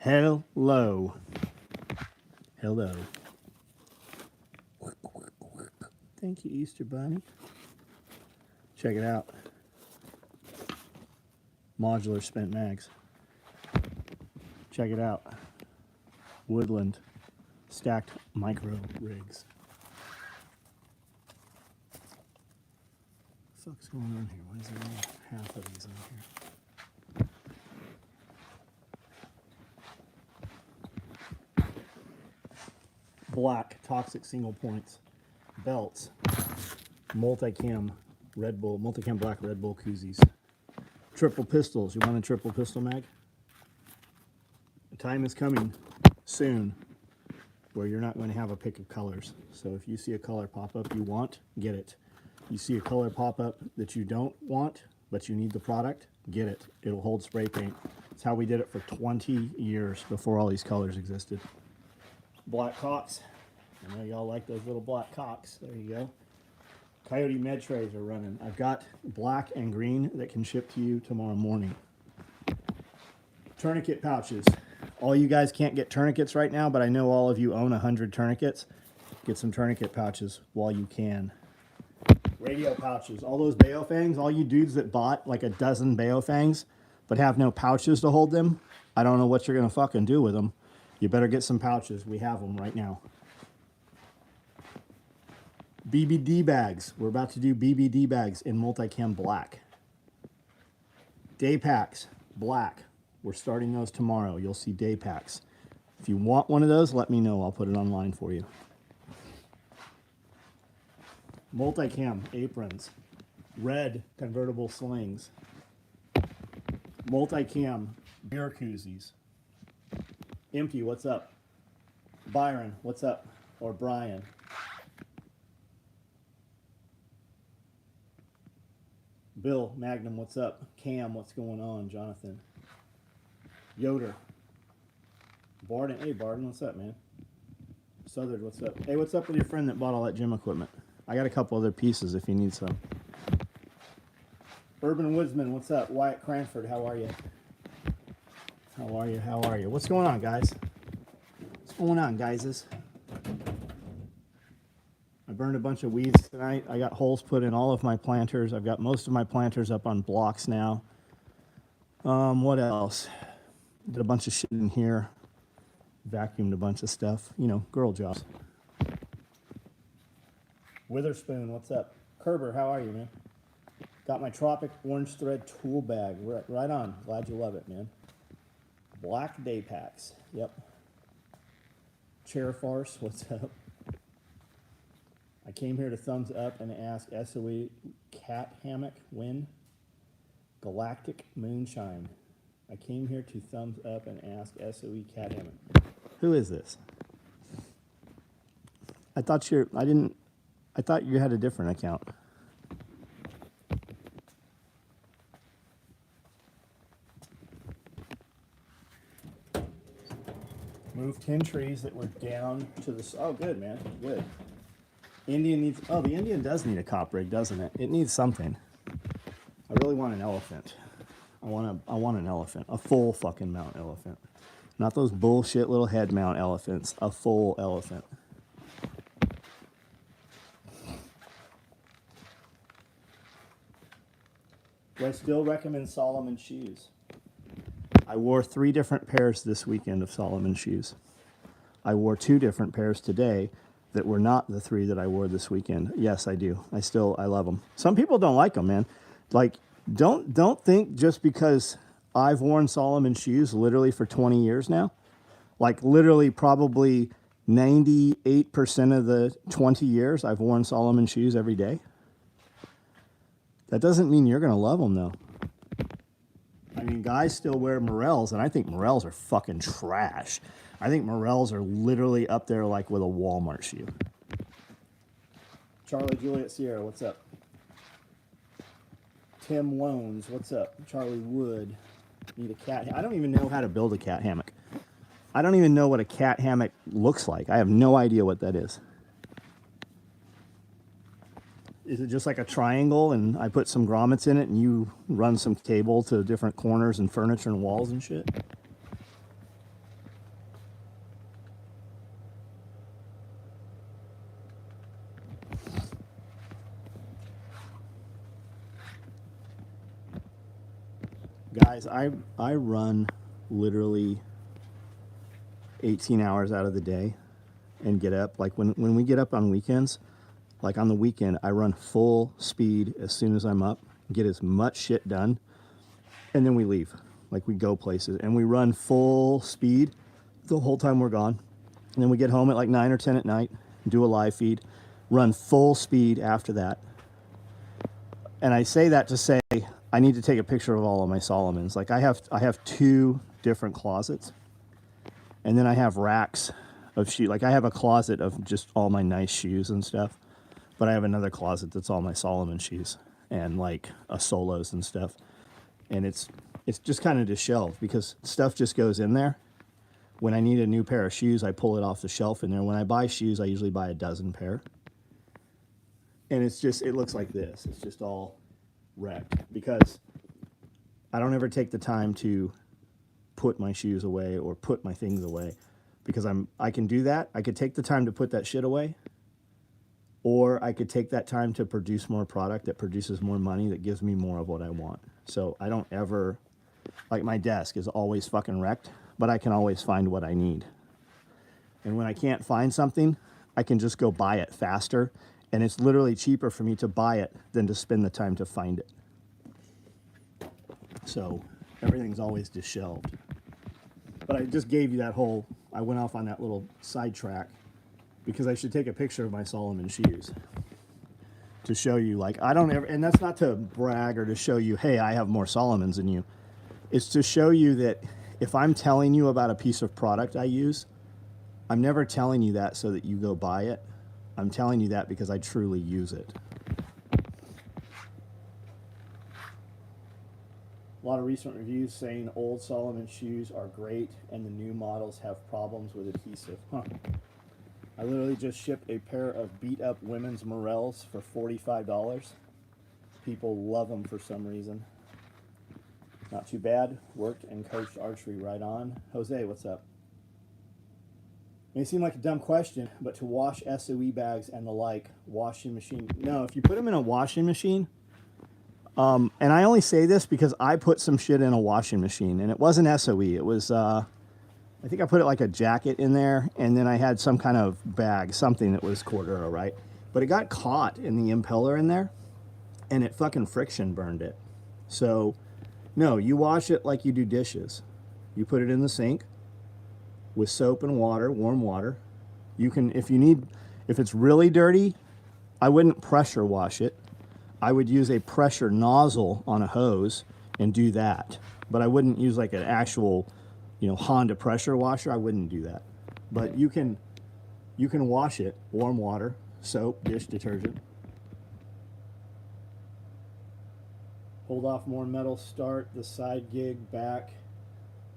Hello. Hello. Thank you, Easter Bunny. Check it out. Modular spent mags. Check it out. Woodland stacked micro rigs. What the fuck's going on here? Why is there only half of these on here? Black toxic single points, belts, multicam Red Bull, multicam black Red Bull koozies, triple pistols. You want a triple pistol mag? The time is coming soon where you're not going to have a pick of colors. So if you see a color pop up you want, get it. You see a color pop up that you don't want, but you need the product, get it. It'll hold spray paint. It's how we did it for 20 years before all these colors existed. Black cocks. I know y'all like those little black cocks. There you go. Coyote med trays are running. I've got black and green that can ship to you tomorrow morning. Tourniquet pouches. All you guys can't get tourniquets right now, but I know all of you own 100 tourniquets. Get some tourniquet pouches while you can. Radio pouches. All those Baofangs, all you dudes that bought like a dozen Baofangs but have no pouches to hold them, I don't know what you're going to fucking do with them. You better get some pouches. We have them right now. BBD bags. We're about to do BBD bags in multicam black. Day packs, black. We're starting those tomorrow. You'll see day packs. If you want one of those, let me know. I'll put it online for you. Multicam aprons. Red convertible slings. Multicam beer koozies. Empty, what's up? Byron, what's up? Or Brian. Bill, Magnum, what's up? Cam, what's going on? Jonathan. Yoder. Barden, hey Barden, what's up, man? Southard, what's up? Hey, what's up with your friend that bought all that gym equipment? I got a couple other pieces if you need some. Urban Woodsman, what's up? Wyatt Cranford, how are you? How are you? How are you? What's going on, guys? What's going on, guys? I burned a bunch of weeds tonight. I got holes put in all of my planters. I've got most of my planters up on blocks now. What else? Did a bunch of shit in here. Vacuumed a bunch of stuff. You know, girl jobs. Witherspoon, what's up? Kerber, how are you, man? Got my Tropic Orange Thread tool bag. Right on. Glad you love it, man. Black day packs. Yep. Chair Farce, what's up? I came here to thumbs up and ask SOE cat hammock win. Galactic Moonshine. I came here to thumbs up and ask SOE cat hammock. Who is this? I thought you had a different account. Moved 10 trees that were down to the... Oh, good, man. Good. Indian needs... Oh, the Indian does need a cop rig, doesn't it? It needs something. I really want an elephant. I want an elephant. A full fucking mount elephant. Not those bullshit little head mount elephants. A full elephant. Do I still recommend Solomon shoes? I wore 3 different pairs this weekend of Solomon shoes. I wore 2 different pairs today that were not the 3 that I wore this weekend. Yes, I do. I love them. Some people don't like them, man. Like, don't think just because I've worn Solomon shoes literally for 20 years now, like literally probably 98% of the 20 years I've worn Solomon shoes every day. That doesn't mean you're going to love them, though. I mean, guys still wear Morels, and I think Morels are fucking trash. I think Morels are literally up there like with a Walmart shoe. Charlie Juliet Sierra, what's up? Tim Loans, what's up? Charlie Wood, need a cat. I don't even know how to build a cat hammock. I don't even know what a cat hammock looks like. I have no idea what that is. Is it just like a triangle and I put some grommets in it and you run some cable to different corners and furniture and walls and shit? Guys, I run literally 18 hours out of the day and get up. Like when we get up on weekends, like on the weekend, I run full speed as soon as I'm up, get as much shit done, and then we leave. Like we go places and we run full speed the whole time we're gone. And then we get home at like 9 or 10 at night, do a live feed, run full speed after that. And I say that to say I need to take a picture of all of my Solomons. Like I have 2 different closets, and then I have racks of shoes. Like I have a closet of just all my nice shoes and stuff, but I have another closet that's all my Solomon shoes and like a solos and stuff. And it's just kind of disheveled because stuff just goes in there. When I need a new pair of shoes, I pull it off the shelf in there. When I buy shoes, I usually buy a dozen pair. And it looks like this. It's just all wrecked because I don't ever take the time to put my shoes away or put my things away because I can do that. I could take the time to put that shit away, or I could take that time to produce more product that produces more money that gives me more of what I want. So I don't ever, like my desk is always fucking wrecked, but I can always find what I need. And when I can't find something, I can just go buy it faster. And it's literally cheaper for me to buy it than to spend the time to find it. So everything's always disheveled. But I just gave you that whole, I went off on that little sidetrack because I should take a picture of my Solomon shoes to show you, like, I don't ever, and that's not to brag or to show you, hey, I have more Solomons than you. It's to show you that if I'm telling you about a piece of product I use, I'm never telling you that so that you go buy it. I'm telling you that because I truly use it. A lot of recent reviews saying old Solomon shoes are great and the new models have problems with adhesive. Huh. I literally just shipped a pair of beat up women's Morels for $45. People love them for some reason. Not too bad. Worked and coached archery right on. Jose, what's up? It may seem like a dumb question, but to wash SOE bags and the like, washing machine. No, if you put them in a washing machine, and I only say this because I put some shit in a washing machine, and it wasn't SOE. It was, I think I put it like a jacket in there, and then I had some kind of bag, something that was Cordura, right? But it got caught in the impeller in there, and it fucking friction burned it. So, no, you wash it like you do dishes. You put it in the sink with soap and water, warm water. You can, if it's really dirty, I wouldn't pressure wash it. I would use a pressure nozzle on a hose and do that. But I wouldn't use like an actual, Honda pressure washer. I wouldn't do that. But you can wash it, warm water, soap, dish detergent. Hold off more metal, start the side gig back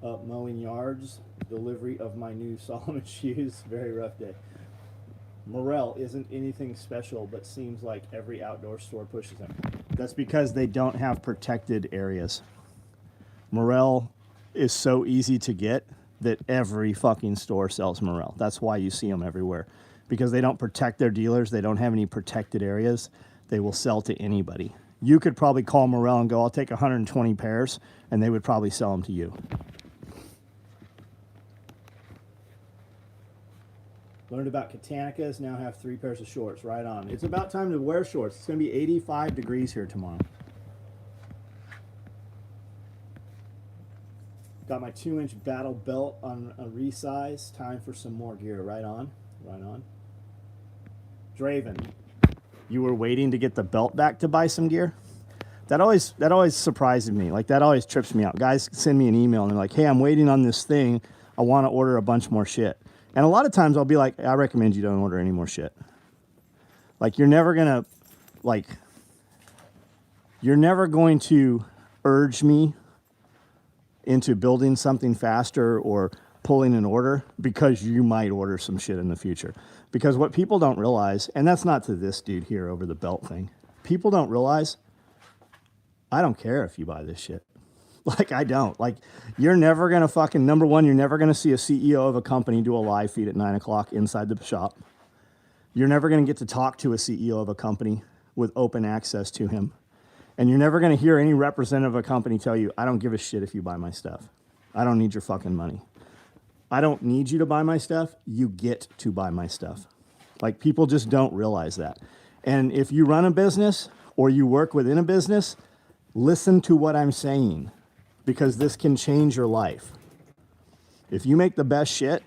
up mowing yards, delivery of my new Solomon shoes. Very rough day. Morel isn't anything special, but seems like every outdoor store pushes them. That's because they don't have protected areas. Morel is so easy to get that every fucking store sells Morel. That's why you see them everywhere. Because they don't protect their dealers. They don't have any protected areas. They will sell to anybody. You could probably call Morel and go, I'll take 120 pairs, and they would probably sell them to you. Learned about Katanicas, now have 3 pairs of shorts. Right on. It's about time to wear shorts. It's going to be 85 degrees here tomorrow. Got my 2-inch battle belt on a resize. Time for some more gear. Right on. Right on. Draven, you were waiting to get the belt back to buy some gear? That always surprises me. Like, that always trips me out. Guys send me an email and they're like, hey, I'm waiting on this thing. I want to order a bunch more shit. And a lot of times I'll be like, I recommend you don't order any more shit. Like, you're never going to urge me into building something faster or pulling an order because you might order some shit in the future. Because what people don't realize, and that's not to this dude here over the belt thing, people don't realize, I don't care if you buy this shit. Like, I don't. Like, you're never going to fucking, number one, you're never going to see a CEO of a company do a live feed at 9 o'clock inside the shop. You're never going to get to talk to a CEO of a company with open access to him. And you're never going to hear any representative of a company tell you, I don't give a shit if you buy my stuff. I don't need your fucking money. I don't need you to buy my stuff. You get to buy my stuff. Like, people just don't realize that. And if you run a business or you work within a business, listen to what I'm saying, because this can change your life. If you make the best shit,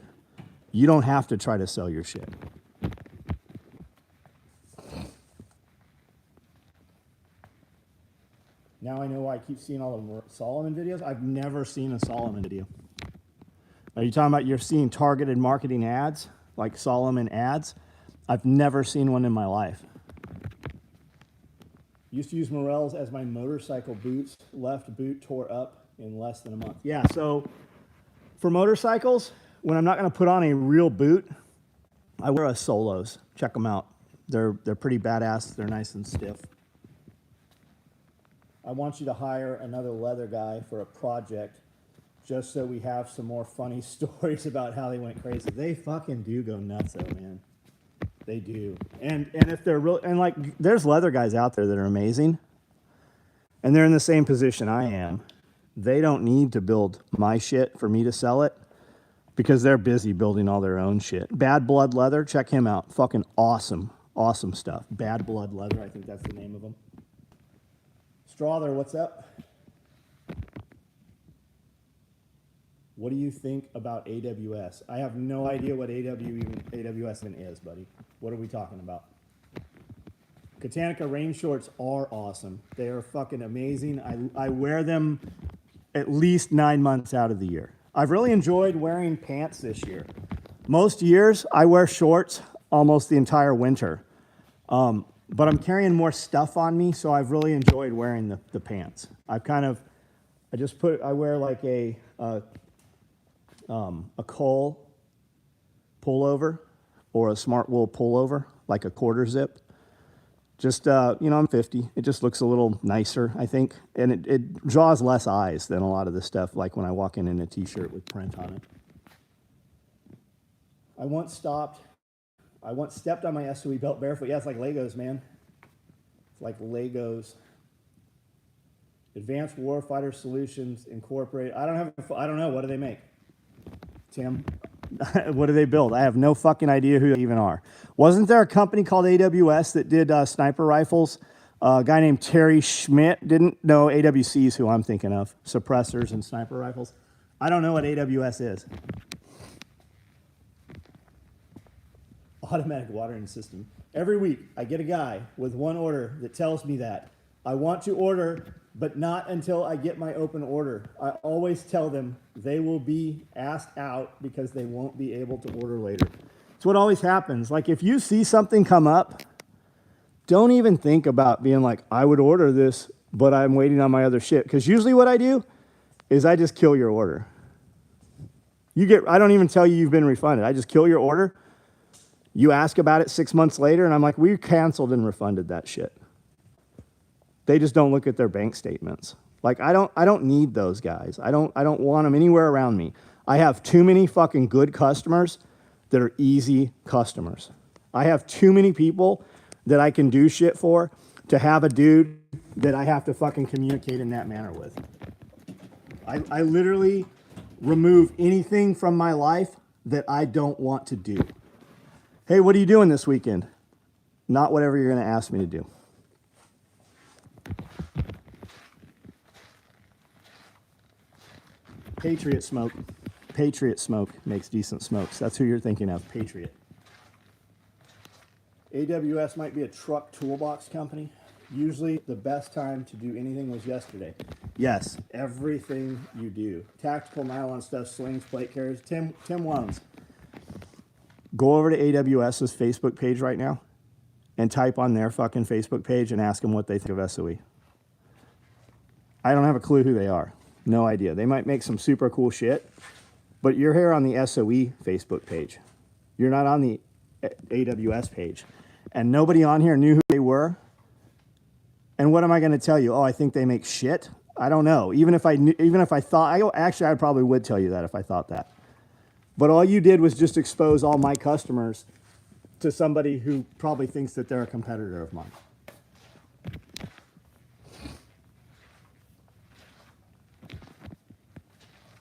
you don't have to try to sell your shit. Now I know why I keep seeing all the Solomon videos. I've never seen a Solomon video. Are you talking about you're seeing targeted marketing ads, like Solomon ads? I've never seen one in my life. Used to use Morels as my motorcycle boots. Left boot tore up in less than a month. Yeah, so for motorcycles, when I'm not going to put on a real boot, I wear a Solos. Check them out. They're pretty badass. They're nice and stiff. I want you to hire another leather guy for a project just so we have some more funny stories about how they went crazy. They fucking do go nuts though, man. They do. And if they're real, and like, there's leather guys out there that are amazing, and they're in the same position I am. They don't need to build my shit for me to sell it, because they're busy building all their own shit. Bad Blood Leather, check him out. Fucking awesome, awesome stuff. Bad Blood Leather, I think that's the name of them. Strawther, what's up? What do you think about AWS? I have no idea what AWS even is, buddy. What are we talking about? Katanica rain shorts are awesome. They are fucking amazing. I wear them at least 9 months out of the year. I've really enjoyed wearing pants this year. Most years, I wear shorts almost the entire winter. But I'm carrying more stuff on me, so I've really enjoyed wearing the pants. I wear like a Cole pullover or a Smart Wool pullover, like a quarter zip. Just, I'm 50. It just looks a little nicer, I think. And it draws less eyes than a lot of the stuff, like when I walk in a t-shirt with print on it. I once stepped on my SOE belt barefoot. Yeah, it's like Legos, man. It's like Legos. Advanced Warfighter Solutions Incorporated. I don't know. What do they make? Tim? What do they build? I have no fucking idea who they even are. Wasn't there a company called AWS that did sniper rifles? A guy named Terry Schmidt didn't know. AWC is who I'm thinking of. Suppressors and sniper rifles. I don't know what AWS is. Automatic watering system. Every week, I get a guy with one order that tells me that I want to order, but not until I get my open order. I always tell them they will be asked out because they won't be able to order later. It's what always happens. Like, if you see something come up, don't even think about being like, I would order this, but I'm waiting on my other shit. Because usually what I do is I just kill your order. I don't even tell you you've been refunded. I just kill your order. You ask about it 6 months later, and I'm like, we canceled and refunded that shit. They just don't look at their bank statements. Like, I don't need those guys. I don't want them anywhere around me. I have too many fucking good customers that are easy customers. I have too many people that I can do shit for to have a dude that I have to fucking communicate in that manner with. I literally remove anything from my life that I don't want to do. Hey, what are you doing this weekend? Not whatever you're going to ask me to do. Patriot Smoke. Patriot Smoke makes decent smokes. That's who you're thinking of, Patriot. AWS might be a truck toolbox company. Usually the best time to do anything was yesterday. Yes, everything you do. Tactical nylon stuff, slings, plate carriers. Tim Loans. Go over to AWS's Facebook page right now and type on their fucking Facebook page and ask them what they think of SOE. I don't have a clue who they are. No idea. They might make some super cool shit, but you're here on the SOE Facebook page. You're not on the AWS page. And nobody on here knew who they were. And what am I going to tell you? Oh, I think they make shit? I don't know. Even if I thought, actually, I probably would tell you that if I thought that. But all you did was just expose all my customers to somebody who probably thinks that they're a competitor of mine.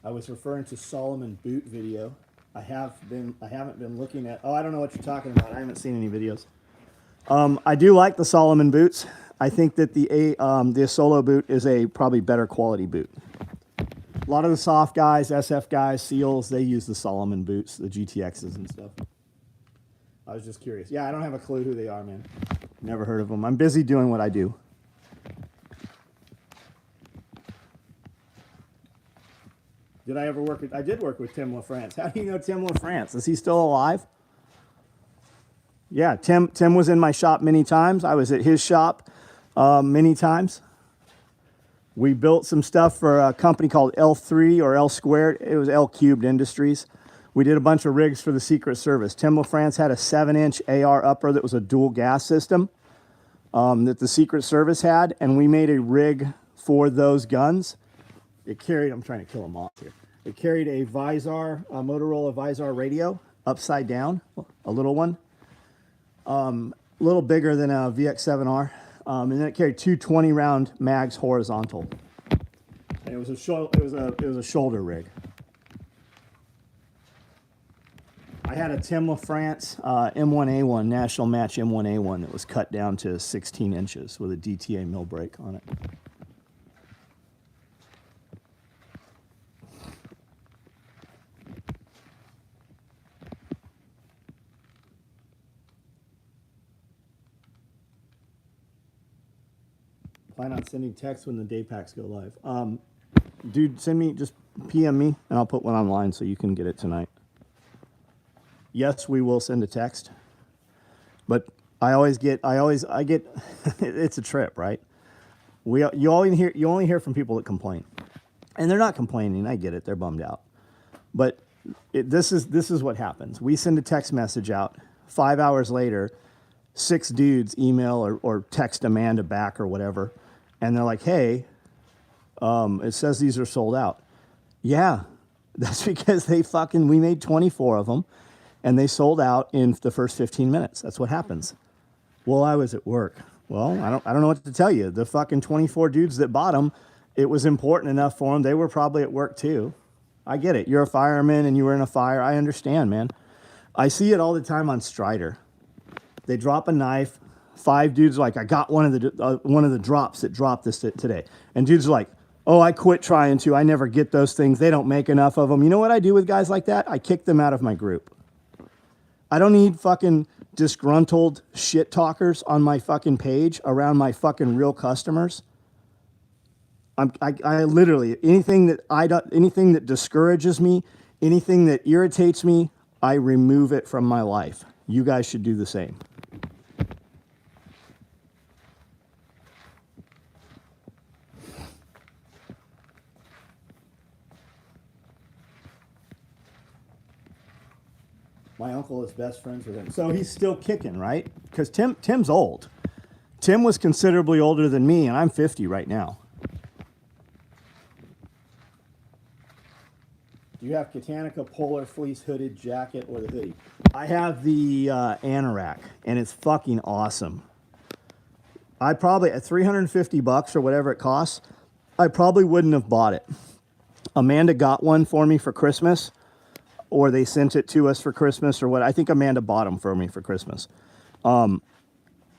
I was referring to Solomon boot video. I haven't been looking at. Oh, I don't know what you're talking about. I haven't seen any videos. I do like the Solomon boots. I think that the Solo boot is a probably better quality boot. A lot of the soft guys, SF guys, Seals, they use the Solomon boots, the GTXs and stuff. I was just curious. Yeah, I don't have a clue who they are, man. Never heard of them. I'm busy doing what I do. Did I ever work with, I did work with Tim LaFrance. How do you know Tim LaFrance? Is he still alive? Yeah, Tim was in my shop many times. I was at his shop many times. We built some stuff for a company called L3 or L Squared. It was L Cubed Industries. We did a bunch of rigs for the Secret Service. Tim LaFrance had a 7-inch AR upper that was a dual gas system that the Secret Service had, and we made a rig for those guns. It carried, I'm trying to kill them off here. It carried a Visor, a Motorola Visor radio, upside down, a little one. A little bigger than a VX7R. And then it carried two 20-round mags horizontal. And it was a shoulder rig. I had a Tim LaFrance M1A1, National Match M1A1 that was cut down to 16 inches with a DTA mill brake on it. Plan on sending texts when the day packs go live. Dude, just PM me, and I'll put one online so you can get it tonight. Yes, we will send a text. But I get, it's a trip, right? You only hear from people that complain. And they're not complaining, I get it, they're bummed out. But this is what happens. We send a text message out, 5 hours later, 6 dudes email or text Amanda back or whatever, and they're like, hey, it says these are sold out. Yeah, that's because we made 24 of them, and they sold out in the first 15 minutes. That's what happens. Well, I was at work. Well, I don't know what to tell you. The fucking 24 dudes that bought them, it was important enough for them. They were probably at work too. I get it. You're a fireman and you were in a fire. I understand, man. I see it all the time on Strider. They drop a knife. 5 dudes are like, I got one of the drops that dropped this today. And dudes are like, oh, I quit trying to. I never get those things. They don't make enough of them. You know what I do with guys like that? I kick them out of my group. I don't need fucking disgruntled shit talkers on my fucking page around my fucking real customers. I literally, anything that discourages me, anything that irritates me, I remove it from my life. You guys should do the same. My uncle is best friends with him. So he's still kicking, right? Because Tim's old. Tim was considerably older than me, and I'm 50 right now. Do you have Katanica Polar Fleece hooded jacket or the hoodie? I have the Anorak, and it's fucking awesome. I probably, at $350 or whatever it costs, I probably wouldn't have bought it. Amanda got one for me for Christmas, or they sent it to us for Christmas, or what. I think Amanda bought them for me for Christmas. And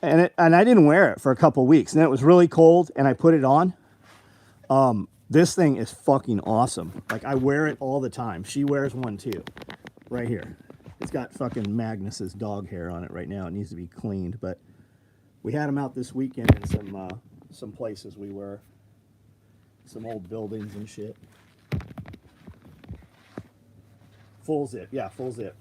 I didn't wear it for a couple weeks. And then it was really cold, and I put it on. This thing is fucking awesome. Like, I wear it all the time. She wears one too, right here. It's got fucking Magnus's dog hair on it right now. It needs to be cleaned, but we had them out this weekend in some places we were, some old buildings and shit. Full zip, yeah, full zip.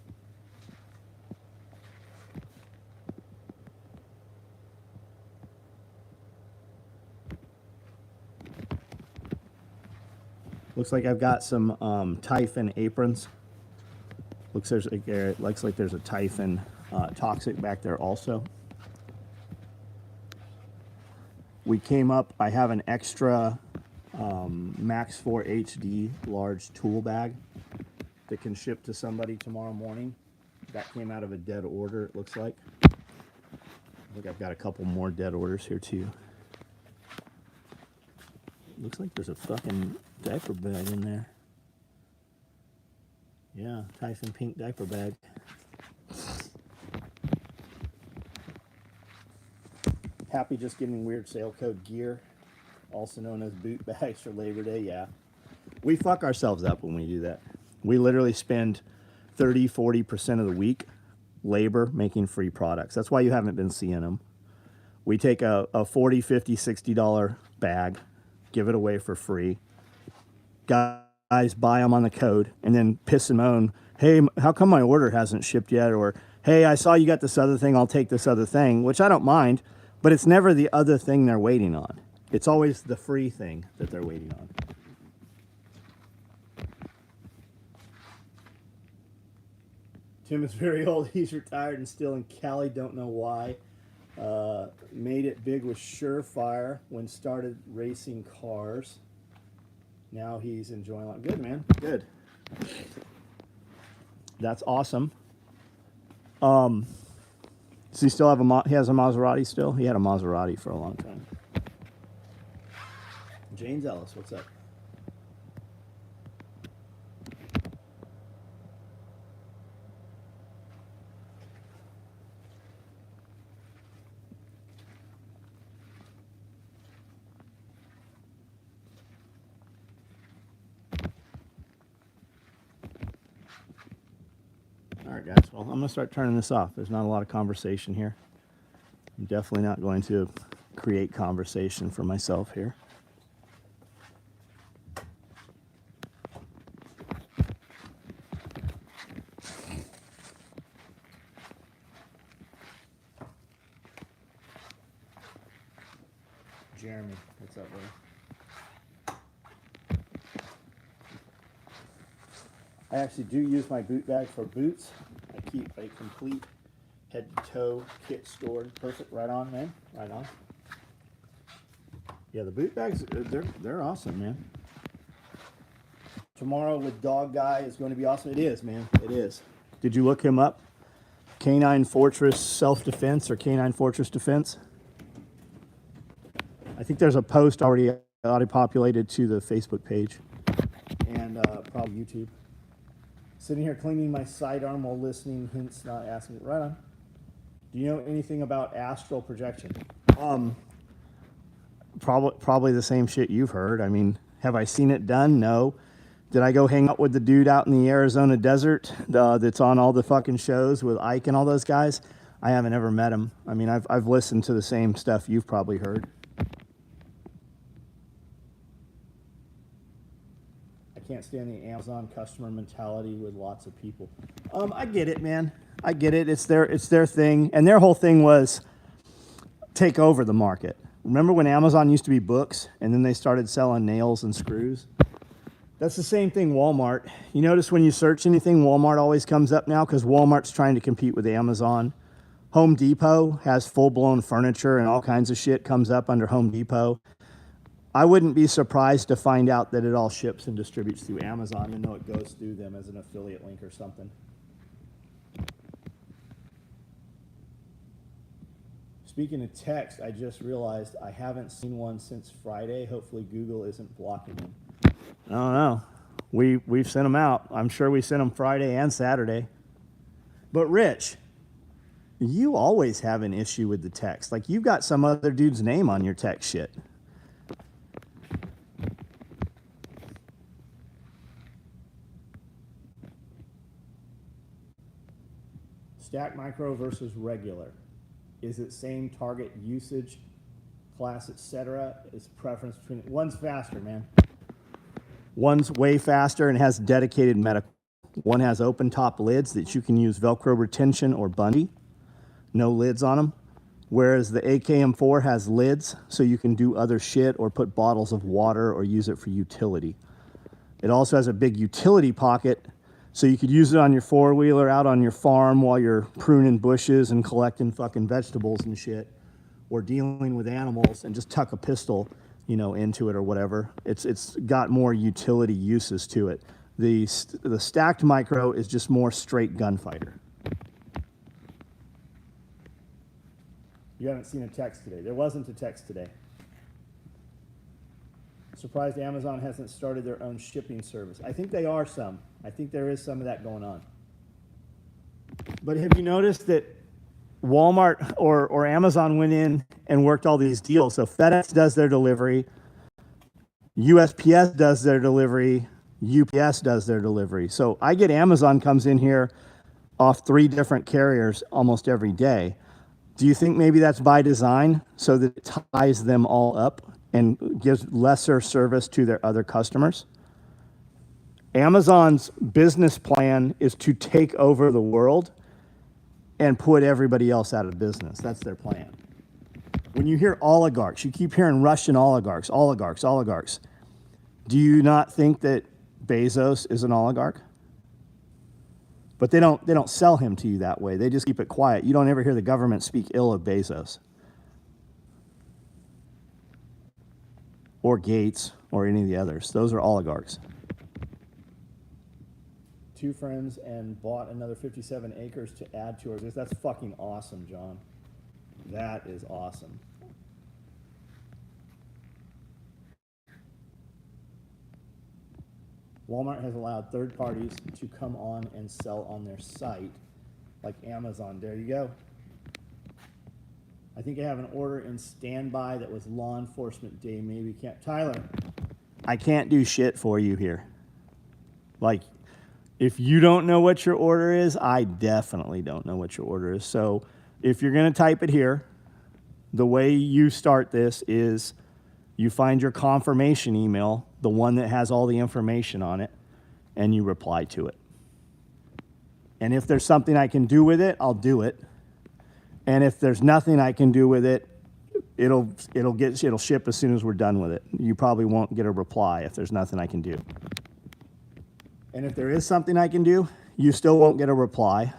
Looks like I've got some Typhon aprons. Looks like there's a Typhon Toxic back there also. We came up, I have an extra Max 4 HD large tool bag that can ship to somebody tomorrow morning. That came out of a dead order, it looks like. I think I've got a couple more dead orders here too. Looks like there's a fucking diaper bag in there. Yeah, Tyson pink diaper bag. Happy just getting weird sale code gear, also known as boot bags for Labor Day. Yeah. We fuck ourselves up when we do that. We literally spend 30-40% of the week labor making free products. That's why you haven't been seeing them. We take a $40, $50, $60 bag, give it away for free. Guys buy them on the code and then piss and moan, hey, how come my order hasn't shipped yet? Or, hey, I saw you got this other thing, I'll take this other thing, which I don't mind, but it's never the other thing they're waiting on. It's always the free thing that they're waiting on. Tim is very old. He's retired and still in Cali. Don't know why. Made it big with Surefire when started racing cars. Now he's enjoying life. Good, man. Good. That's awesome. Does he still have he has a Maserati still? He had a Maserati for a long time. James Ellis, what's up? All right, guys. Well, I'm going to start turning this off. There's not a lot of conversation here. I'm definitely not going to create conversation for myself here. Jeremy, what's up, buddy? I actually do use my boot bag for boots. I keep a complete head to toe kit stored. Perfect. Right on, man. Right on. Yeah, the boot bags, they're awesome, man. Tomorrow with Dog Guy is going to be awesome. It is, man. It is. Did you look him up? Canine Fortress Self-Defense or Canine Fortress Defense? I think there's a post already auto-populated to the Facebook page and probably YouTube. Sitting here cleaning my sidearm while listening, hence not asking. Right on. Do you know anything about astral projection? Probably the same shit you've heard. I mean, have I seen it done? No. Did I go hang out with the dude out in the Arizona desert that's on all the fucking shows with Ike and all those guys? I haven't ever met him. I mean, I've listened to the same stuff you've probably heard. Can't stand the Amazon customer mentality with lots of people. I get it, man. I get it. It's their thing, and their whole thing was take over the market. Remember when Amazon used to be books, and then they started selling nails and screws? That's the same thing Walmart. You notice when you search anything, Walmart always comes up now because Walmart's trying to compete with Amazon. Home Depot has full-blown furniture and all kinds of shit comes up under Home Depot. I wouldn't be surprised to find out that it all ships and distributes through Amazon and know it goes through them as an affiliate link or something. Speaking of text, I just realized I haven't seen one since Friday. Hopefully Google isn't blocking them. I don't know. We've sent them out. I'm sure we sent them Friday and Saturday. But Rich, you always have an issue with the text. Like you've got some other dude's name on your text shit. Stack micro versus regular. Is it same target usage, class, etc.? Is preference between one's faster, man. One's way faster and has dedicated medical. One has open top lids that you can use Velcro retention or bundy. No lids on them. Whereas the AKM4 has lids so you can do other shit or put bottles of water or use it for utility. It also has a big utility pocket so you could use it on your four-wheeler out on your farm while you're pruning bushes and collecting fucking vegetables and shit, or dealing with animals and just tuck a pistol, you know, into it or whatever. It's got more utility uses to it. The stacked micro is just more straight gunfighter. You haven't seen a text today. There wasn't a text today. Surprised Amazon hasn't started their own shipping service. I think they are some. I think there is some of that going on. But have you noticed that Walmart or Amazon went in and worked all these deals? So FedEx does their delivery, USPS does their delivery, UPS does their delivery. So I get Amazon comes in here off 3 different carriers almost every day. Do you think maybe that's by design so that it ties them all up and gives lesser service to their other customers? Amazon's business plan is to take over the world and put everybody else out of business. That's their plan. When you hear oligarchs, you keep hearing Russian oligarchs, oligarchs, oligarchs. Do you not think that Bezos is an oligarch? But they don't sell him to you that way. They just keep it quiet. You don't ever hear the government speak ill of Bezos or Gates or any of the others. Those are oligarchs. 2 friends and bought another 57 acres to add to ours. That's fucking awesome, John. That is awesome. Walmart has allowed third parties to come on and sell on their site, like Amazon. There you go. I think I have an order in standby that was law enforcement day. Maybe can't. Tyler, I can't do shit for you here. Like, if you don't know what your order is, I definitely don't know what your order is. So if you're going to type it here, the way you start this is you find your confirmation email, the one that has all the information on it, and you reply to it. And if there's something I can do with it, I'll do it. And if there's nothing I can do with it, it'll ship as soon as we're done with it. You probably won't get a reply if there's nothing I can do. And if there is something I can do, you still won't get a reply.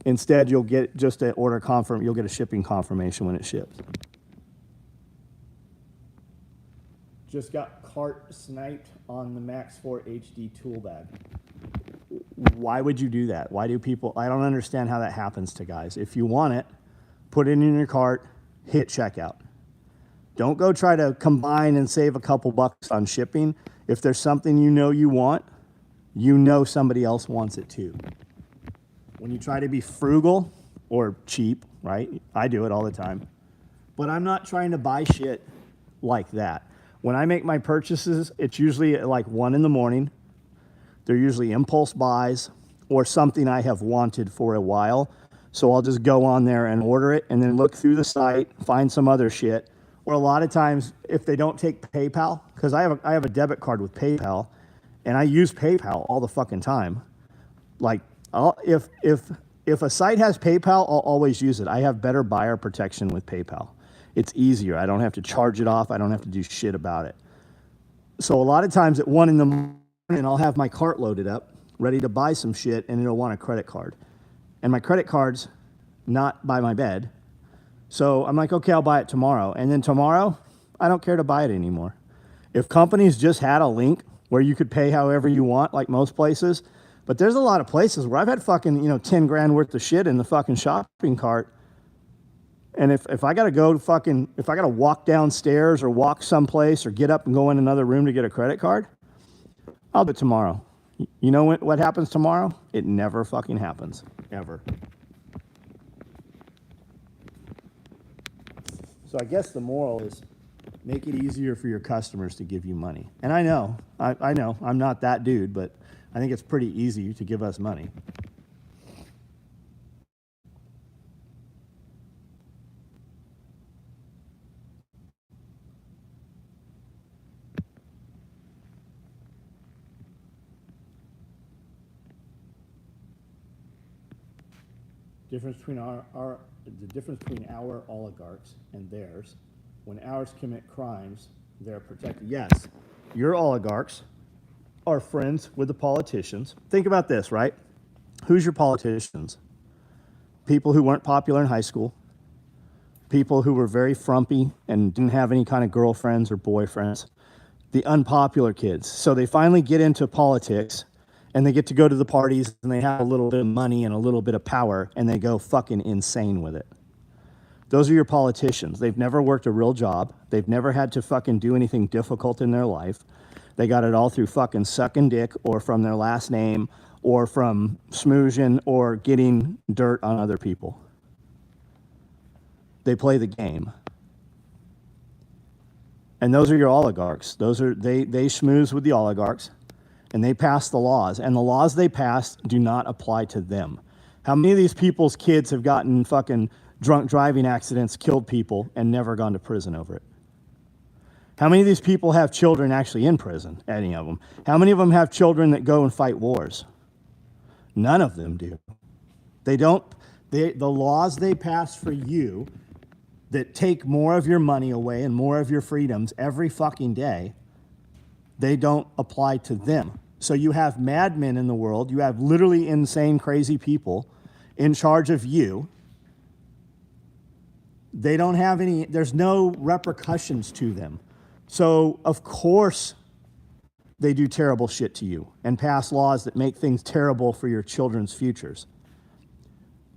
Instead, you'll get just an order you'll get a shipping confirmation when it ships. Just got cart sniped on the Max 4 HD tool bag. Why would you do that? Why do people, I don't understand how that happens to guys. If you want it, put it in your cart, hit checkout. Don't go try to combine and save a couple bucks on shipping. If there's something you want, you know somebody else wants it too. When you try to be frugal or cheap, right? I do it all the time. But I'm not trying to buy shit like that. When I make my purchases, it's usually at like 1 in the morning. They're usually impulse buys or something I have wanted for a while. So I'll just go on there and order it and then look through the site, find some other shit. Or a lot of times, if they don't take PayPal, because I have a debit card with PayPal, and I use PayPal all the fucking time. Like, if a site has PayPal, I'll always use it. I have better buyer protection with PayPal. It's easier. I don't have to charge it off. I don't have to do shit about it. So a lot of times at 1 in the morning, I'll have my cart loaded up, ready to buy some shit, and it'll want a credit card. And my credit card's not by my bed. So I'm like, okay, I'll buy it tomorrow. And then tomorrow, I don't care to buy it anymore. If companies just had a link where you could pay however you want, like most places, but there's a lot of places where I've had fucking, 10 grand worth of shit in the fucking shopping cart. And if I gotta go to if I gotta walk downstairs or walk someplace or get up and go in another room to get a credit card, I'll do it tomorrow. You know what happens tomorrow? It never fucking happens, ever. So I guess the moral is make it easier for your customers to give you money. And I know, I'm not that dude, but I think it's pretty easy to give us money. The difference between our oligarchs and theirs, when ours commit crimes, they're protected. Yes, your oligarchs are friends with the politicians. Think about this, right? Who's your politicians? People who weren't popular in high school, people who were very frumpy and didn't have any kind of girlfriends or boyfriends, the unpopular kids. So they finally get into politics and they get to go to the parties and they have a little bit of money and a little bit of power and they go fucking insane with it. Those are your politicians. They've never worked a real job. They've never had to fucking do anything difficult in their life. They got it all through fucking sucking dick or from their last name or from smoozing or getting dirt on other people. They play the game. And those are your oligarchs. They schmooze with the oligarchs and they pass the laws. And the laws they pass do not apply to them. How many of these people's kids have gotten fucking drunk driving accidents, killed people, and never gone to prison over it? How many of these people have children actually in prison? Any of them? How many of them have children that go and fight wars? None of them do. They don't. The laws they pass for you that take more of your money away and more of your freedoms every fucking day, they don't apply to them. So you have madmen in the world. You have literally insane, crazy people in charge of you. They don't have any, there's no repercussions to them. So, of course, they do terrible shit to you and pass laws that make things terrible for your children's futures.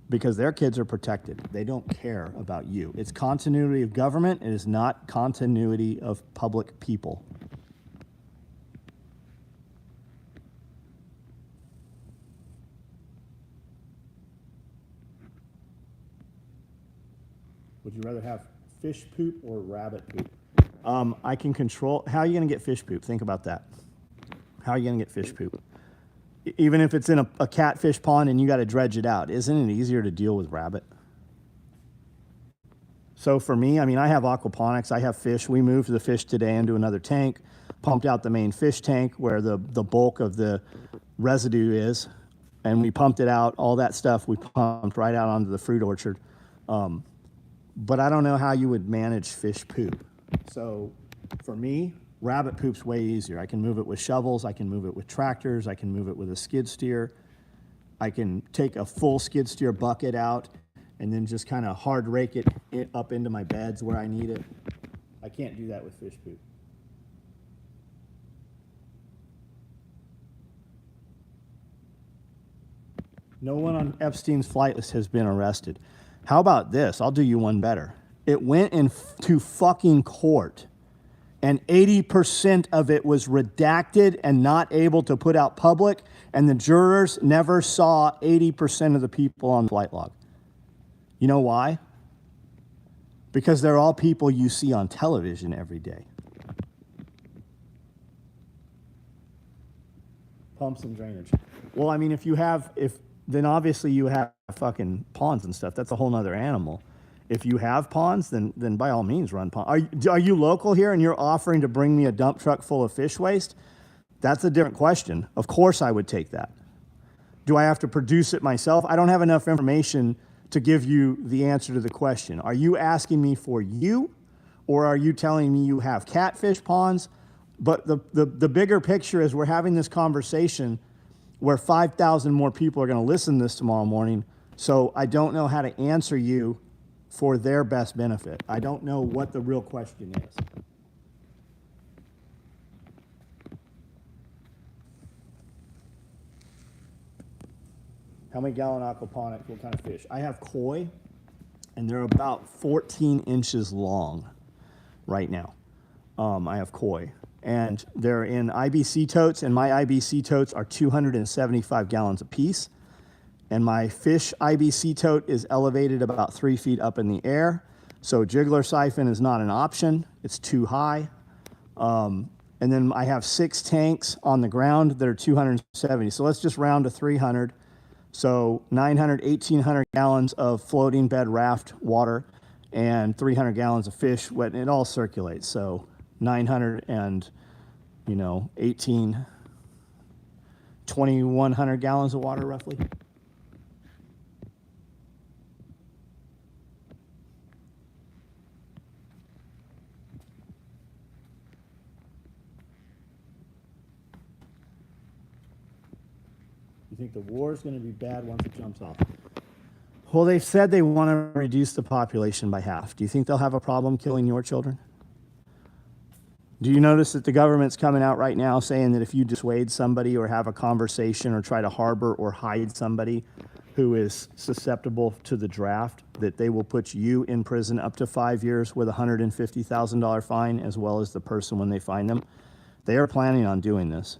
Because their kids are protected. They don't care about you. It's continuity of government. It is not continuity of public people. Would you rather have fish poop or rabbit poop? I can control. How are you going to get fish poop? Think about that. How are you going to get fish poop? Even if it's in a catfish pond and you got to dredge it out, isn't it easier to deal with rabbit? So for me, I mean, I have aquaponics. I have fish. We moved the fish today into another tank, pumped out the main fish tank where the bulk of the residue is, and we pumped it out. All that stuff we pumped right out onto the fruit orchard. But I don't know how you would manage fish poop. So for me, rabbit poop's way easier. I can move it with shovels. I can move it with tractors. I can move it with a skid steer. I can take a full skid steer bucket out and then just kind of hard rake it up into my beds where I need it. I can't do that with fish poop. No one on Epstein's flight list has been arrested. How about this? I'll do you one better. It went into fucking court, and 80% of it was redacted and not able to put out public, and the jurors never saw 80% of the people on the flight log. You know why? Because they're all people you see on television every day. Pumps and drainage. Well, I mean, then obviously you have fucking ponds and stuff. That's a whole nother animal. If you have ponds, then by all means run ponds. Are you local here and you're offering to bring me a dump truck full of fish waste? That's a different question. Of course I would take that. Do I have to produce it myself? I don't have enough information to give you the answer to the question. Are you asking me for you, or are you telling me you have catfish ponds? But the bigger picture is we're having this conversation where 5,000 more people are going to listen to this tomorrow morning. So I don't know how to answer you for their best benefit. I don't know what the real question is. How many gallon aquaponics? What kind of fish? I have koi, and they're about 14 inches long right now. I have koi. And they're in IBC totes, and my IBC totes are 275 gallons apiece. And my fish IBC tote is elevated about 3 feet up in the air. So jiggler siphon is not an option. It's too high. And then I have 6 tanks on the ground that are 270. So let's just round to 300. So 900, 1,800 gallons of floating bed raft water and 300 gallons of fish. It all circulates. So 900 and, 2,100 gallons of water roughly. You think the war is going to be bad once it jumps off? Well, they've said they want to reduce the population by half. Do you think they'll have a problem killing your children? Do you notice that the government's coming out right now saying that if you dissuade somebody or have a conversation or try to harbor or hide somebody who is susceptible to the draft, that they will put you in prison up to 5 years with a $150,000 fine, as well as the person when they find them. They are planning on doing this.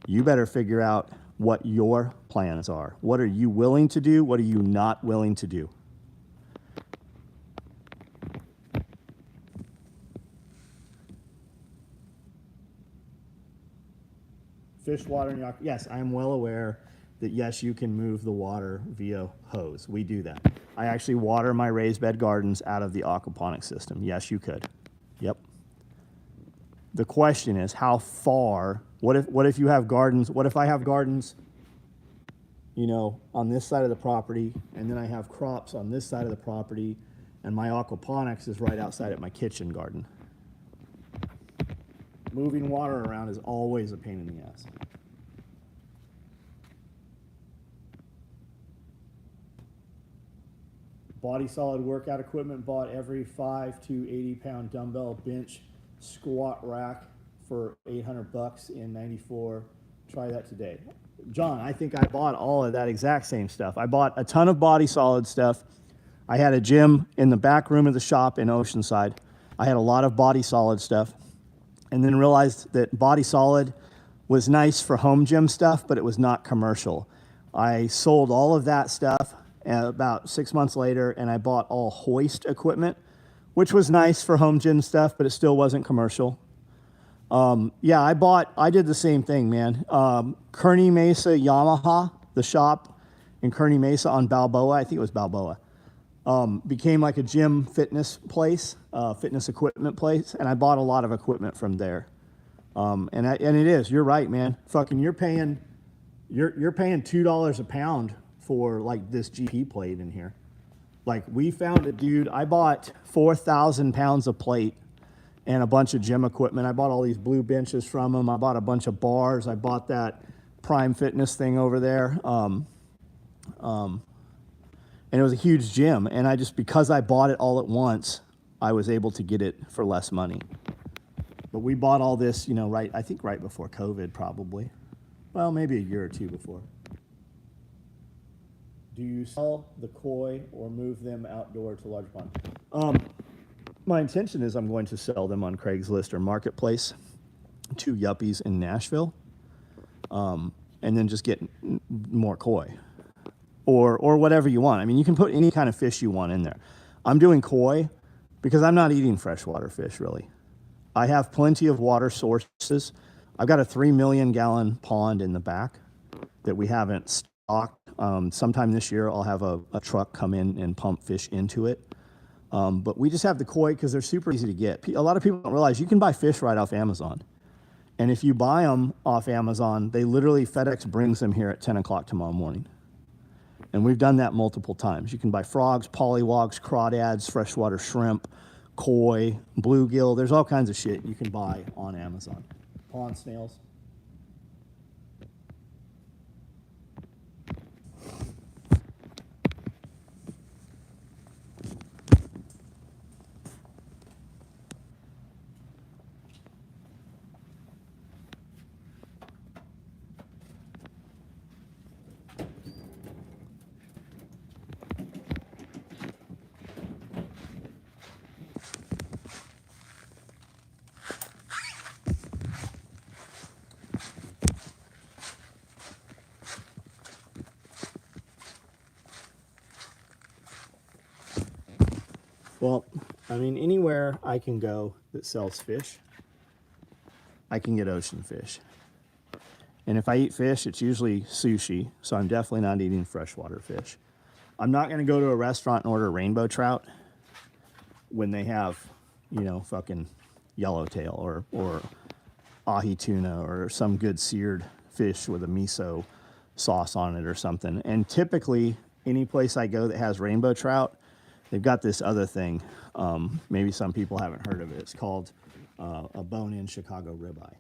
You better figure out what your plans are. What are you willing to do? What are you not willing to do? Fish, water, and yes, I am well aware that yes, you can move the water via hose. We do that. I actually water my raised bed gardens out of the aquaponics system. Yes, you could. Yep. The question is, how far? What if you have gardens? What if I have gardens, you know, on this side of the property, and then I have crops on this side of the property, and my aquaponics is right outside at my kitchen garden? Moving water around is always a pain in the ass. Body solid workout equipment, bought every 5 to 80-pound dumbbell bench squat rack for $800 in '94. Try that today. John, I think I bought all of that exact same stuff. I bought a ton of body solid stuff. I had a gym in the back room of the shop in Oceanside. I had a lot of body solid stuff, and then realized that body solid was nice for home gym stuff, but it was not commercial. I sold all of that stuff about 6 months later, and I bought all hoist equipment, which was nice for home gym stuff, but it still wasn't commercial. Yeah, I did the same thing, man. Kearney Mesa Yamaha, the shop in Kearney Mesa on Balboa, I think it was Balboa, became like a gym fitness place, fitness equipment place, and I bought a lot of equipment from there. And it is, you're right, man. Fucking, you're paying $2 a pound for like this GP plate in here. Like, we found it, dude. I bought 4,000 pounds of plate and a bunch of gym equipment. I bought all these blue benches from them. I bought a bunch of bars. I bought that Prime Fitness thing over there. And it was a huge gym. And I just, because I bought it all at once, I was able to get it for less money. But we bought all this, you know, I think right before COVID, probably. Well, maybe a year or two before. Do you sell the koi or move them outdoor to large pond? My intention is I'm going to sell them on Craigslist or Marketplace to yuppies in Nashville, and then just get more koi or whatever you want. I mean, you can put any kind of fish you want in there. I'm doing koi because I'm not eating freshwater fish, really. I have plenty of water sources. I've got a 3 million gallon pond in the back that we haven't stocked. Sometime this year, I'll have a truck come in and pump fish into it. But we just have the koi because they're super easy to get. A lot of people don't realize you can buy fish right off Amazon. And if you buy them off Amazon, they literally, FedEx brings them here at 10 o'clock tomorrow morning. And we've done that multiple times. You can buy frogs, polywogs, crawdads, freshwater shrimp, koi, bluegill. There's all kinds of shit you can buy on Amazon. Pond snails. Well, I mean, anywhere I can go that sells fish, I can get ocean fish. And if I eat fish, it's usually sushi, so I'm definitely not eating freshwater fish. I'm not going to go to a restaurant and order rainbow trout when they have, you know, fucking yellowtail or ahi tuna or some good seared fish with a miso sauce on it or something. And typically, any place I go that has rainbow trout, they've got this other thing. Maybe some people haven't heard of it. It's called a bone-in Chicago ribeye.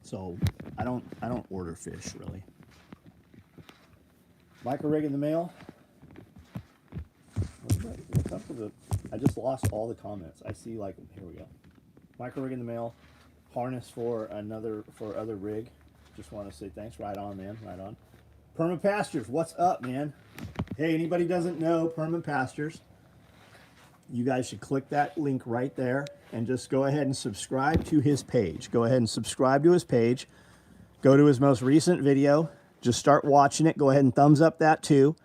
So I don't order fish really. Micro rig in the mail. What's up with I just lost all the comments. I see, like, here we go. Micro rig in the mail. Harness for other rig. Just want to say thanks. Right on, man. Right on. Pastures, what's up, man? Hey, anybody doesn't know Pastures, you guys should click that link right there and just go ahead and subscribe to his page. Go ahead and subscribe to his page. Go to his most recent video. Just start watching it. Go ahead and thumbs up that too.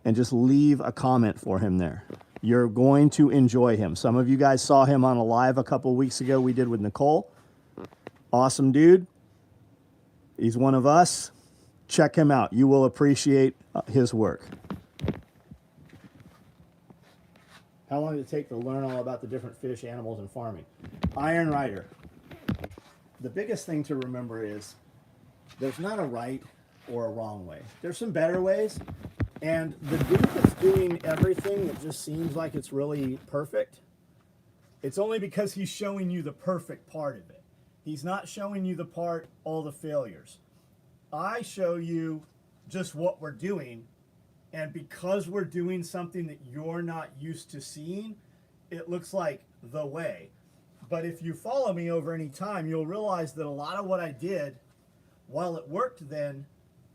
And just leave a comment for him there. You're going to enjoy him. Some of you guys saw him on a live a couple weeks ago we did with Nicole. Awesome dude. He's one of us. Check him out. You will appreciate his work. How long did it take to learn all about the different fish, animals, and farming? Iron Rider. The biggest thing to remember is there's not a right or a wrong way. There's some better ways. And the dude that's doing everything that just seems like it's really perfect, it's only because he's showing you the perfect part of it. He's not showing you the part, all the failures. I show you just what we're doing. And because we're doing something that you're not used to seeing, it looks like the way. But if you follow me over any time, you'll realize that a lot of what I did, while it worked then,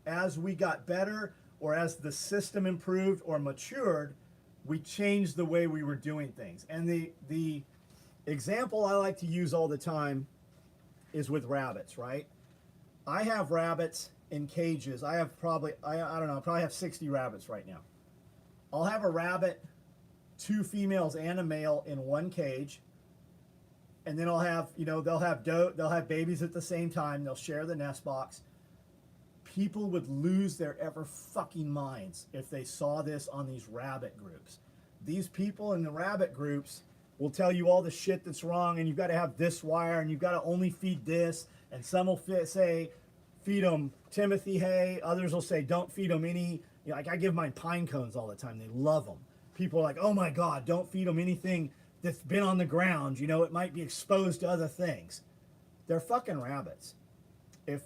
as we got better or as the system improved or matured, we changed the way we were doing things. And the example I like to use all the time is with rabbits, right? I have rabbits in cages. I have probably, I don't know, I probably have 60 rabbits right now. I'll have a rabbit, 2 females and a male in one cage. And then I'll have, you know, they'll have babies at the same time. They'll share the nest box. People would lose their ever fucking minds if they saw this on these rabbit groups. These people in the rabbit groups will tell you all the shit that's wrong, and you've got to have this wire, and you've got to only feed this, and some will say, feed them Timothy hay. Others will say, don't feed them any, you know, like I give mine pine cones all the time. They love them. People are like, oh my God, don't feed them anything that's been on the ground. You know, it might be exposed to other things. They're fucking rabbits. If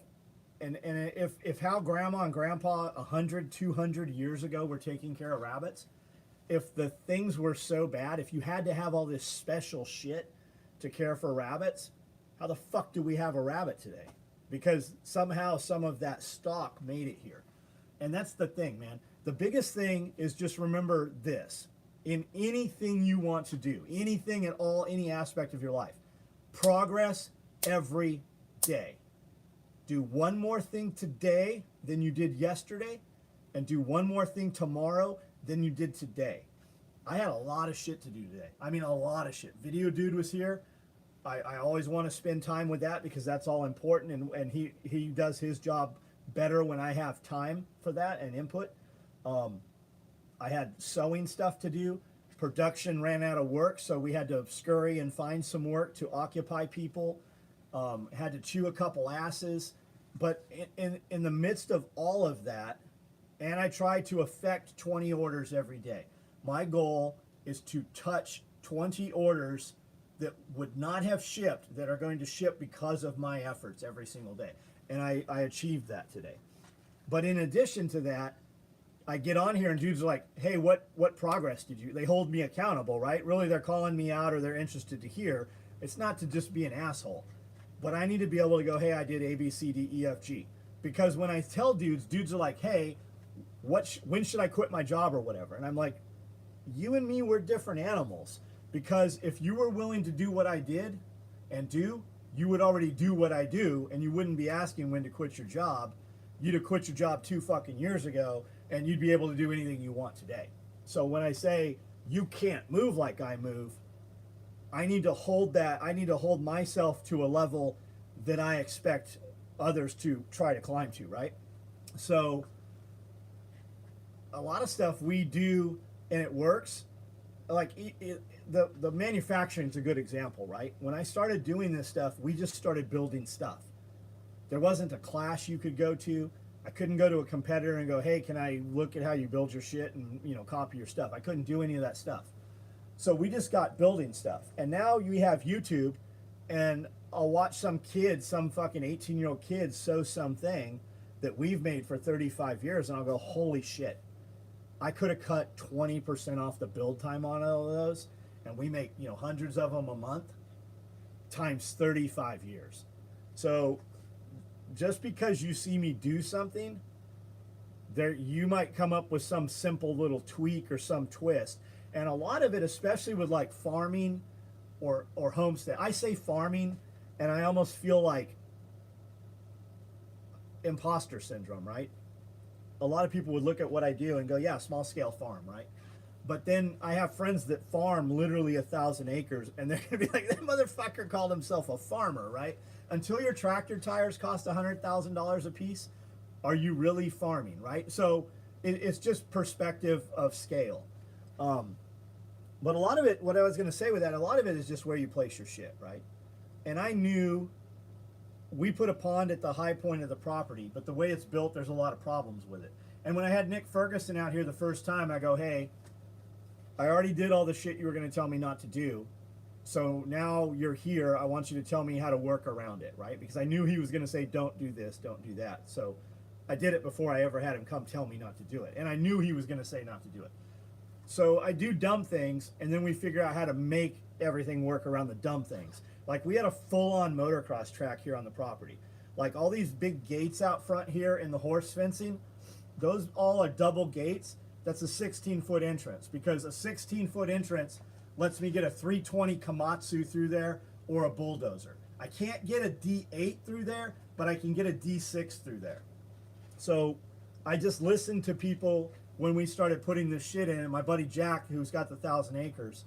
how grandma and grandpa 100, 200 years ago were taking care of rabbits, if the things were so bad, if you had to have all this special shit to care for rabbits, how the fuck do we have a rabbit today? Because somehow some of that stock made it here. And that's the thing, man. The biggest thing is just remember this. In anything you want to do, anything at all, any aspect of your life, progress every day. Do one more thing today than you did yesterday, and do one more thing tomorrow than you did today. I had a lot of shit to do today. I mean, a lot of shit. Video Dude was here. I always want to spend time with that because that's all important, and he does his job better when I have time for that and input. I had sewing stuff to do. Production ran out of work, so we had to scurry and find some work to occupy people. Had to chew a couple asses. But in the midst of all of that, and I try to affect 20 orders every day. My goal is to touch 20 orders that would not have shipped that are going to ship because of my efforts every single day. And I achieved that today. But in addition to that, I get on here and dudes are like, hey, what progress did you? They hold me accountable, right? Really, they're calling me out or they're interested to hear. It's not to just be an asshole. But I need to be able to go, hey, I did A, B, C, D, E, F, G. Because when I tell dudes are like, hey, when should I quit my job or whatever? And I'm like, you and me, we're different animals. Because if you were willing to do what I did and do, you would already do what I do, and you wouldn't be asking when to quit your job. You'd have quit your job 2 fucking years ago, and you'd be able to do anything you want today. So when I say you can't move like I move, I need to hold that. I need to hold myself to a level that I expect others to try to climb to, right? So a lot of stuff we do and it works. Like the manufacturing is a good example, right? When I started doing this stuff, we just started building stuff. There wasn't a class you could go to. I couldn't go to a competitor and go, hey, can I look at how you build your shit and, you know, copy your stuff? I couldn't do any of that stuff. So we just got building stuff. And now we have YouTube, and I'll watch some kid, some fucking 18-year-old kid sew something that we've made for 35 years, and I'll go, holy shit. I could have cut 20% off the build time on all of those, and we make, you know, hundreds of them a month times 35 years. So just because you see me do something there you might come up with some simple little tweak or some twist. And a lot of it, especially with like farming or homestead. I say farming and I almost feel like imposter syndrome, right? A lot of people would look at what I do and go, yeah, small scale farm, right? But then I have friends that farm literally 1,000 acres, and they're gonna be like, that motherfucker called himself a farmer, right? Until your tractor tires cost $100,000 a piece, are you really farming, right? So it's just perspective of scale. But a lot of it, what I was gonna say with that, a lot of it is just where you place your shit, right? And I knew we put a pond at the high point of the property, but the way it's built, there's a lot of problems with it. And when I had Nick Ferguson out here the first time, I go, hey, I already did all the shit you were going to tell me not to do. So now you're here. I want you to tell me how to work around it, right? Because I knew he was going to say, don't do this, don't do that. So I did it before I ever had him come tell me not to do it. And I knew he was going to say not to do it. So I do dumb things, and then we figure out how to make everything work around the dumb things. Like we had a full-on motocross track here on the property. Like all these big gates out front here in the horse fencing, those all are double gates. That's a 16-foot entrance, because a 16-foot entrance lets me get a 320 Komatsu through there or a bulldozer. I can't get a D8 through there, but I can get a D6 through there. So I just listened to people when we started putting this shit in, and my buddy Jack, who's got the 1,000 acres,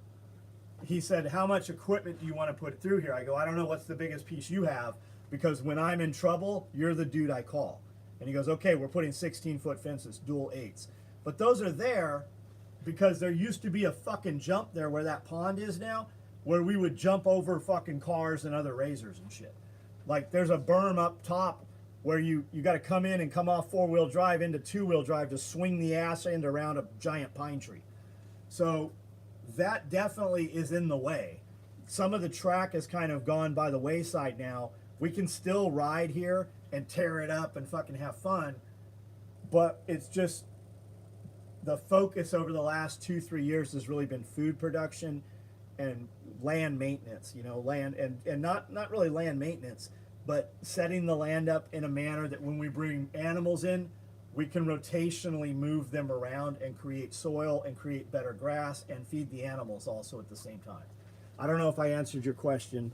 he said, how much equipment do you want to put through here? I go, I don't know, what's the biggest piece you have? Because when I'm in trouble, you're the dude I call. And he goes, okay, we're putting 16-foot fences, dual 8s. But those are there because there used to be a fucking jump there where that pond is now, where we would jump over fucking cars and other razors and shit. Like there's a berm up top where you got to come in and come off 4-wheel drive into 2-wheel drive to swing the ass end around a giant pine tree. So that definitely is in the way. Some of the track has kind of gone by the wayside now. We can still ride here and tear it up and fucking have fun, but it's just the focus over the last 2-3 years has really been food production and land maintenance, you know, land and not really land maintenance, but setting the land up in a manner that when we bring animals in, we can rotationally move them around and create soil and create better grass and feed the animals also at the same time. I don't know if I answered your question,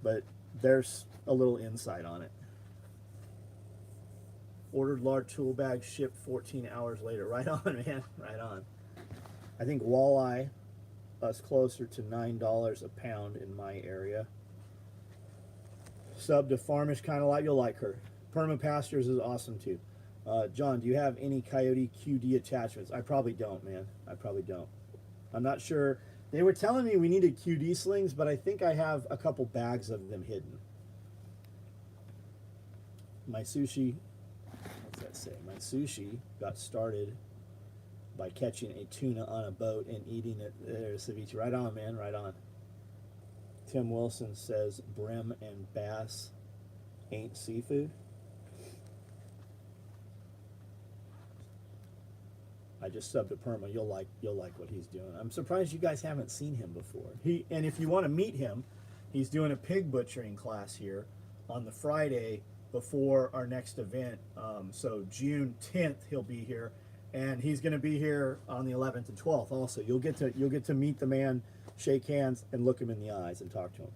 but there's a little insight on it. Ordered large tool bag, shipped 14 hours later. Right on, man. Right on. I think walleye is closer to $9 a pound in my area. Sub to Farmish kind of like, you'll like her. Perma Pastures is awesome too. John, do you have any Coyote QD attachments? I probably don't, man. I probably don't. I'm not sure. They were telling me we needed QD slings, but I think I have a couple bags of them hidden. My sushi, what's that say? My sushi got started by catching a tuna on a boat and eating it. There's ceviche. Right on, man. Right on. Tim Wilson says brim and bass ain't seafood. I just subbed to Perma. You'll like what he's doing. I'm surprised you guys haven't seen him before. And if you want to meet him, he's doing a pig butchering class here on the Friday before our next event. So June 10th he'll be here, and he's going to be here on the 11th and 12th also. You'll get to meet the man, shake hands, and look him in the eyes and talk to him.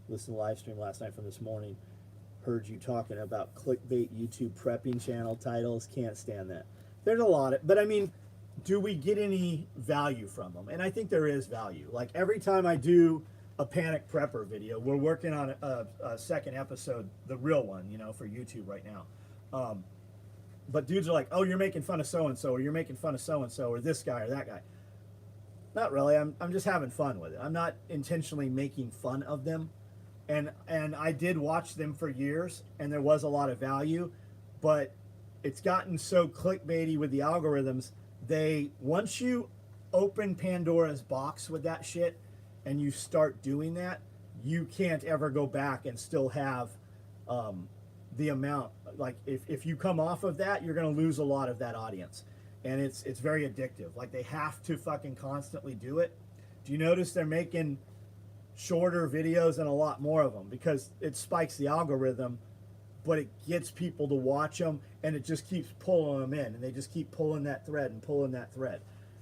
Listened to the live stream last night from this morning. Heard you talking about clickbait YouTube prepping channel titles. Can't stand that. There's a lot of, but I mean, do we get any value from them? And I think there is value. Like every time I do a panic prepper video, we're working on a second episode, the real one, you know, for YouTube right now. But dudes are like, oh, you're making fun of so-and-so, or you're making fun of so-and-so, or this guy or that guy. Not really. I'm just having fun with it. I'm not intentionally making fun of them. And I did watch them for years, and there was a lot of value, but it's gotten so clickbaity with the algorithms. Once you open Pandora's box with that shit and you start doing that, you can't ever go back and still have the amount. Like if you come off of that, you're going to lose a lot of that audience, and it's very addictive. Like they have to fucking constantly do it. Do you notice they're making shorter videos and a lot more of them because it spikes the algorithm but it gets people to watch them, and it just keeps pulling them in, and they just keep pulling that thread and pulling that thread,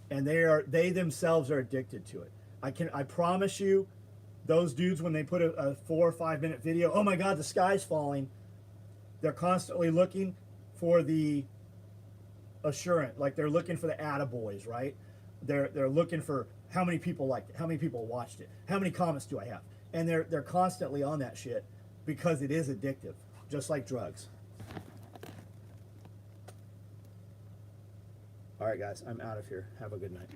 and they themselves are addicted to it. I promise you, those dudes, when they put a 4 or 5 minute video, oh my God, the sky's falling, they're constantly looking for the assurance, like they're looking for the attaboys, right? They're looking for how many people liked it, how many people watched it, how many comments do I have, and they're constantly on that shit because it is addictive, just like drugs. All right, guys, I'm out of here. Have a good night.